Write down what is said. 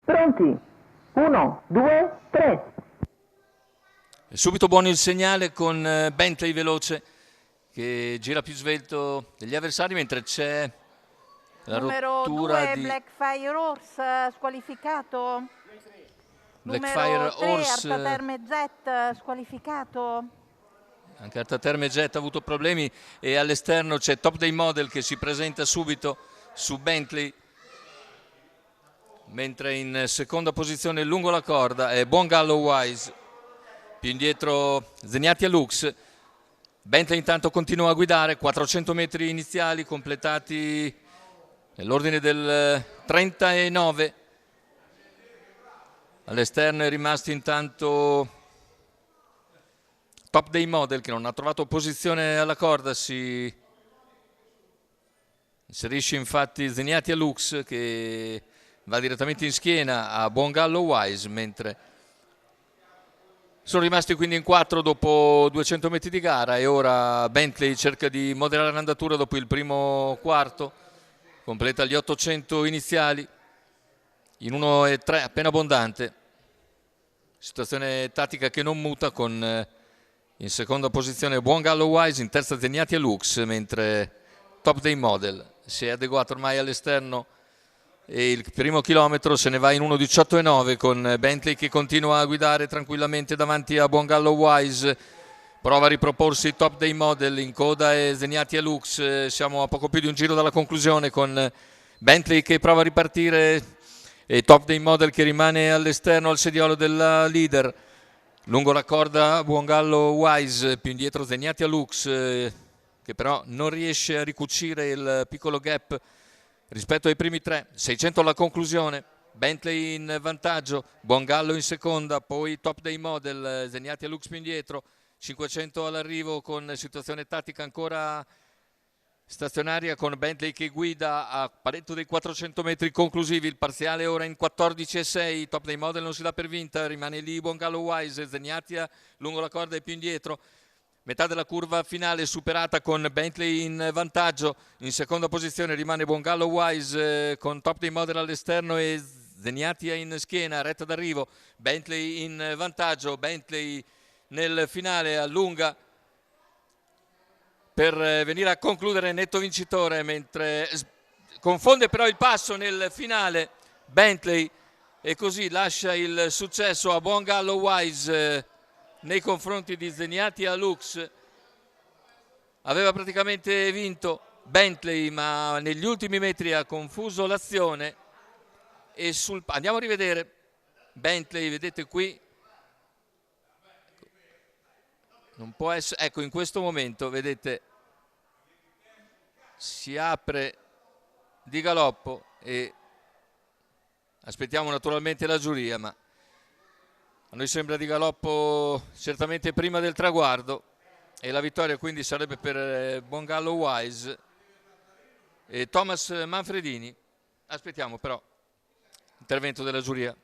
Pronti? 1, 2, 3. È subito buono il segnale con Bentley veloce che gira più svelto degli avversari, mentre c'è la numero rottura 2 di Blackfire Horse squalificato. Blackfire Numero 3 Horse. Artaterme Jet squalificato. Anche Artaterme Jet ha avuto problemi, e all'esterno c'è Top Day Model che si presenta subito su Bentley, mentre in seconda posizione lungo la corda è Buongallo Wise, più indietro Zeniatia Lux. Bentley intanto continua a guidare, 400 metri iniziali completati nell'ordine del 39. All'esterno è rimasto intanto Top Day Model che non ha trovato posizione alla corda, si inserisce infatti Zeniatia Lux che va direttamente in schiena a Buongallo Wise, mentre sono rimasti quindi in 4 dopo 200 metri di gara, e ora Bentley cerca di moderare l'andatura dopo il primo quarto, completa gli 800 iniziali in 1,3 appena abbondante, situazione tattica che non muta, con in seconda posizione Buongallo Wise, in terza Zeniatia Lux, mentre Top Day Model si è adeguato ormai all'esterno e il primo chilometro se ne va in 1,18,9 con Bentley che continua a guidare tranquillamente davanti a Buongallo Wise. Prova a riproporsi Top Day Model, in coda e Zeniatia Lux. Siamo a poco più di un giro dalla conclusione, con Bentley che prova a ripartire e Top Day Model che rimane all'esterno al sediolo della leader. Lungo la corda Buongallo Wise, più indietro Zeniatia Lux che però non riesce a ricucire il piccolo gap rispetto ai primi 3. 600 alla conclusione, Bentley in vantaggio, Buongallo in seconda, poi Top Day Model, Zeniatia Lux più indietro, 500 all'arrivo con situazione tattica ancora stazionaria, con Bentley che guida a paletto dei 400 metri conclusivi. Il parziale ora in 14,6. Top Day Model non si dà per vinta, rimane lì Buongallo Wise, Zeniatia lungo la corda e più indietro. Metà della curva finale superata con Bentley in vantaggio. In seconda posizione rimane Buongallo Wise con Top Day Model all'esterno e Zeniatia in schiena, retta d'arrivo. Bentley in vantaggio, Bentley nel finale allunga per venire a concludere netto vincitore, mentre confonde però il passo nel finale Bentley e così lascia il successo a Buongallo Wise nei confronti di Zeniatia Lux. Aveva praticamente vinto Bentley, ma negli ultimi metri ha confuso l'azione e andiamo a rivedere Bentley, vedete qui, non può essere, ecco, in questo momento vedete si apre di galoppo e aspettiamo naturalmente la giuria, ma a noi sembra di galoppo certamente prima del traguardo, e la vittoria quindi sarebbe per Buongallo Wise e Thomas Manfredini. Aspettiamo però l'intervento della giuria.